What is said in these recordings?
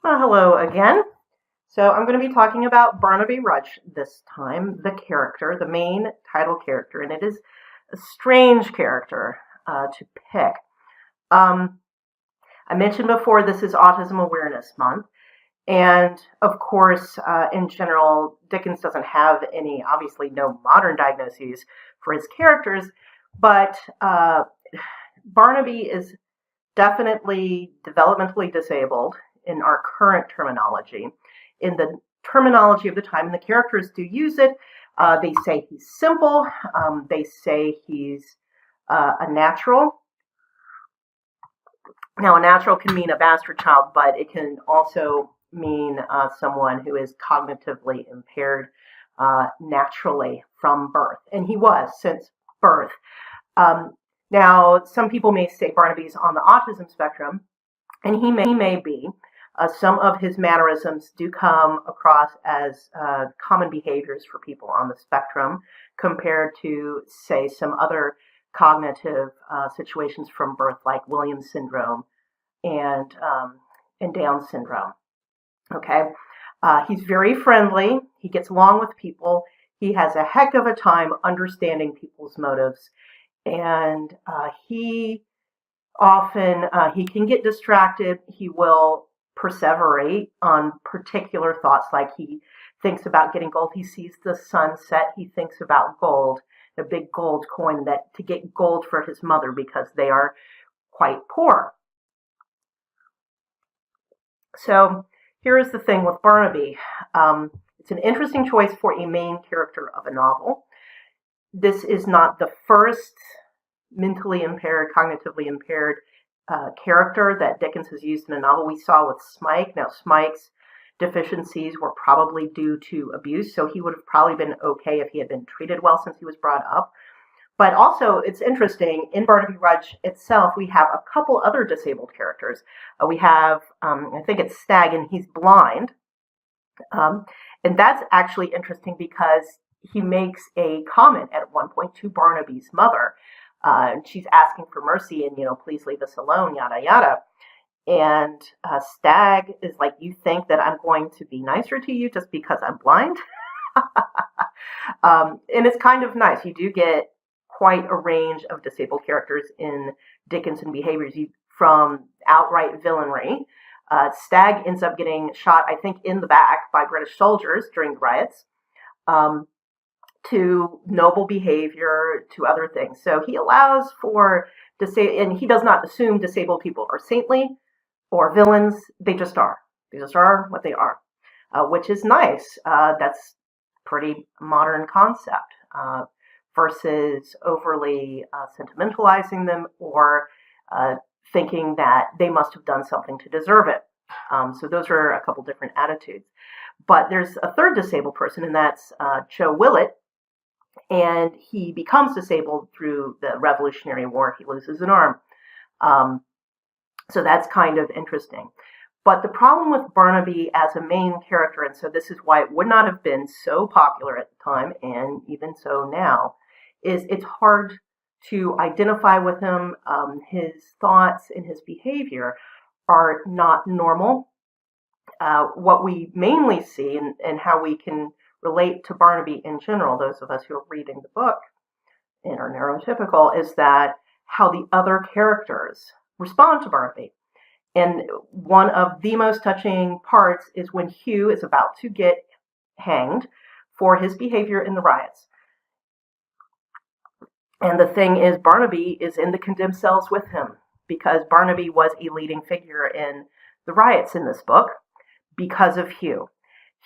Well, hello again. So I'm going to be talking about Barnaby Rudge this time, the character, the main title character, and it is a strange character to pick. Um, I mentioned before this is Autism Awareness Month, and of course, in general, Dickens doesn't have any, obviously, no modern diagnoses for his characters, but Barnaby is definitely developmentally disabled in our current terminology. In the terminology of the time, and the characters do use it, they say he's simple, they say he's a natural. Now, a natural can mean a bastard child, but it can also mean someone who is cognitively impaired naturally from birth. And he was since birth. Um, Now, some people may say Barnaby's on the autism spectrum, and he may be. Some of his mannerisms do come across as common behaviors for people on the spectrum compared to, say, some other cognitive situations from birth, like Williams syndrome and Down syndrome. Okay, he's very friendly. He gets along with people. He has a heck of a time understanding people's motives, and he often he can get distracted. He will perseverate on particular thoughts, like he thinks about getting gold. He sees the sunset. He thinks about gold, a big gold coin, that to get gold for his mother because they are quite poor. So here is the thing with Barnaby. It's an interesting choice for a main character of a novel. This is not the first mentally impaired, cognitively impaired character that Dickens has used in a novel. We saw with Smike. Now, Smike's deficiencies were probably due to abuse, so he would have probably been okay if he had been treated well since he was brought up. But also, it's interesting, in Barnaby Rudge itself, we have a couple other disabled characters. We have, I think it's Stag, and he's blind. And that's actually interesting because he makes a comment at one point to Barnaby's mother. And she's asking for mercy and, please leave us alone, yada, yada. And Stag is like, you think that I'm going to be nicer to you just because I'm blind? And it's kind of nice. You do get quite a range of disabled characters in Dickens and behaviors, from outright villainy. Stag ends up getting shot, I think, in the back by British soldiers during the riots, to noble behavior, to other things. So he allows for and he does not assume disabled people are saintly or villains. They just are. They just are what they are, which is nice. That's pretty modern concept, versus overly sentimentalizing them or thinking that they must have done something to deserve it. So those are a couple different attitudes. But there's a third disabled person, and that's Joe Willett, and he becomes disabled through the Revolutionary War. He loses an arm. So that's kind of interesting. But the problem with Barnaby as a main character, and so this is why it would not have been so popular at the time, and even so now, is it's hard to identify with him. His thoughts and his behavior are not normal. What we mainly see, and how we can relate to Barnaby in general, those of us who are reading the book and are neurotypical, is that how the other characters respond to Barnaby. And one of the most touching parts is when Hugh is about to get hanged for his behavior in the riots. And the thing is, Barnaby is in the condemned cells with him, because Barnaby was a leading figure in the riots in this book because of Hugh.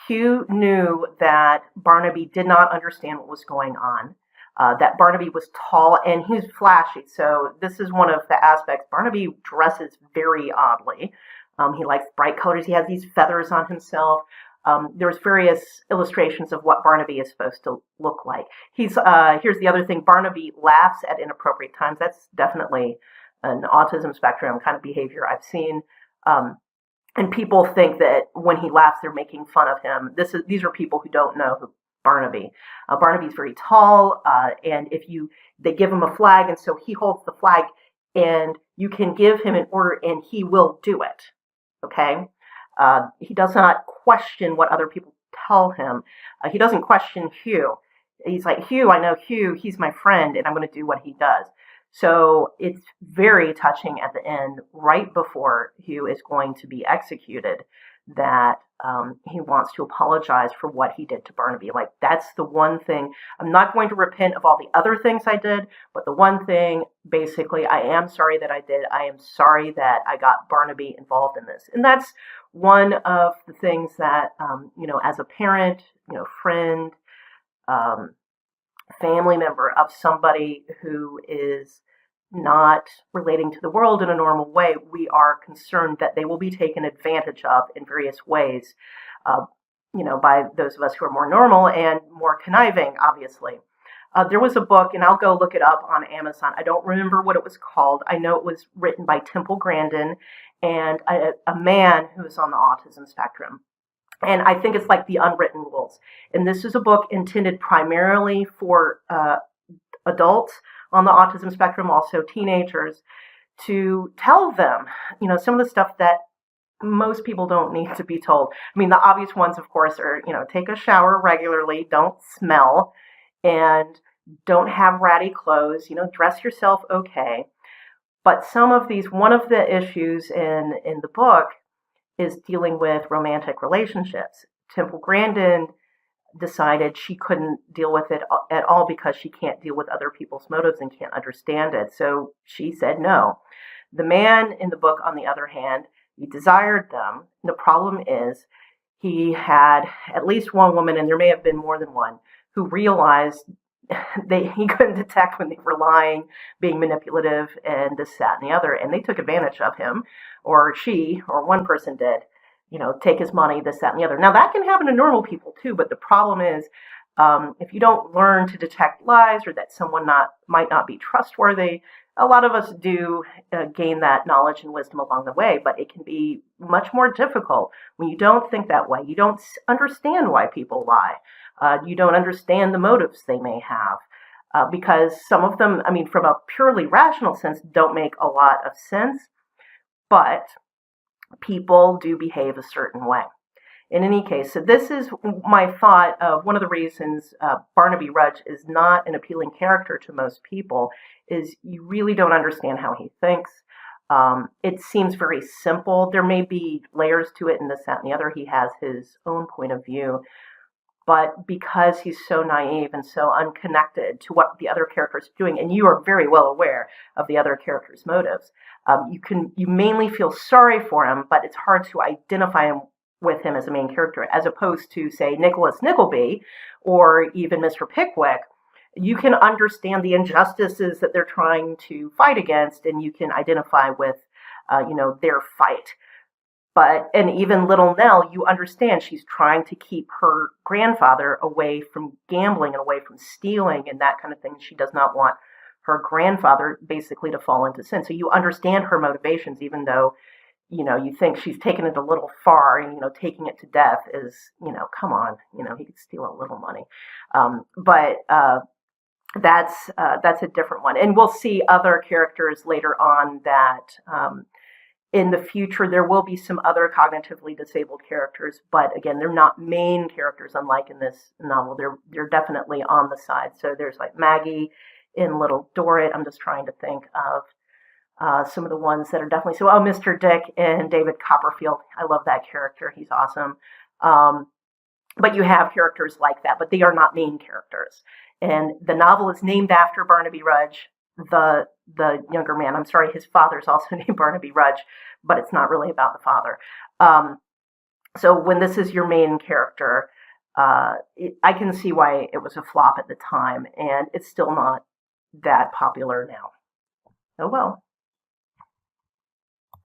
Hugh knew that Barnaby did not understand what was going on, that Barnaby was tall and he's flashy. So this is one of the aspects. Barnaby dresses very oddly. He likes bright colors. He has these feathers on himself. There's various illustrations of what Barnaby is supposed to look like. Here's the other thing. Barnaby laughs at inappropriate times. That's definitely an autism spectrum kind of behavior I've seen. And people think that when he laughs, they're making fun of him. These are people who don't know who Barnaby. Barnaby's very tall, and they give him a flag, and so he holds the flag, and you can give him an order, and he will do it. Okay, He does not question what other people tell him. He doesn't question Hugh. He's like, Hugh, I know Hugh, he's my friend, and I'm going to do what he does. So it's very touching at the end, right before Hugh is going to be executed, that he wants to apologize for what he did to Barnaby. Like, that's the one thing. I'm not going to repent of all the other things I did, but the one thing, basically, I am sorry that I did. I am sorry that I got Barnaby involved in this. And that's one of the things that, as a parent, friend, um, family member of somebody who is not relating to the world in a normal way, we are concerned that they will be taken advantage of in various ways, uh, by those of us who are more normal and more conniving, obviously. There was a book, and I'll go look it up on Amazon. I don't remember what it was called. I know it was written by Temple Grandin and a man who is on the autism spectrum. And I think it's like the Unwritten Rules. And this is a book intended primarily for adults on the autism spectrum, also teenagers, to tell them, some of the stuff that most people don't need to be told. I mean, the obvious ones, of course, are, take a shower regularly, don't smell, and don't have ratty clothes, dress yourself okay. But one of the issues in the book is dealing with romantic relationships. Temple Grandin decided she couldn't deal with it at all because she can't deal with other people's motives and can't understand it. So she said no. The man in the book, on the other hand, he desired them. The problem is he had at least one woman, and there may have been more than one, who realized he couldn't detect when they were lying, being manipulative, and this, that, and the other, and they took advantage of him, or she, or one person did, take his money, this, that, and the other. Now, that can happen to normal people, too, but the problem is, if you don't learn to detect lies or that someone might not be trustworthy, a lot of us do gain that knowledge and wisdom along the way, but it can be much more difficult when you don't think that way. You don't understand why people lie. You don't understand the motives they may have, because some of them, from a purely rational sense, don't make a lot of sense, but people do behave a certain way. In any case, so this is my thought of one of the reasons Barnaby Rudge is not an appealing character to most people is you really don't understand how he thinks. It seems very simple. There may be layers to it and this, that, and the other. He has his own point of view. But because he's so naive and so unconnected to what the other characters are doing, and you are very well aware of the other characters' motives, you mainly feel sorry for him, but it's hard to identify him with him as a main character, as opposed to, say, Nicholas Nickleby or even Mr. Pickwick. You can understand the injustices that they're trying to fight against, and you can identify with, their fight. And even little Nell, you understand she's trying to keep her grandfather away from gambling and away from stealing and that kind of thing. She does not want her grandfather basically to fall into sin. So you understand her motivations, even though, you think she's taken it a little far, and, taking it to death is, come on, he could steal a little money. But that's a different one. And we'll see other characters later on that, in the future, there will be some other cognitively disabled characters, but again, they're not main characters, unlike in this novel. They're definitely on the side. So there's like Maggie in Little Dorrit. I'm just trying to think of some of the ones that are definitely so. Oh, Mr. Dick and David Copperfield. I love that character. He's awesome. But you have characters like that, but they are not main characters. And the novel is named after Barnaby Rudge, the younger man. I'm sorry, his father's also named Barnaby Rudge, but it's not really about the father. So when this is your main character, I can see why it was a flop at the time, and it's still not that popular now. Oh well.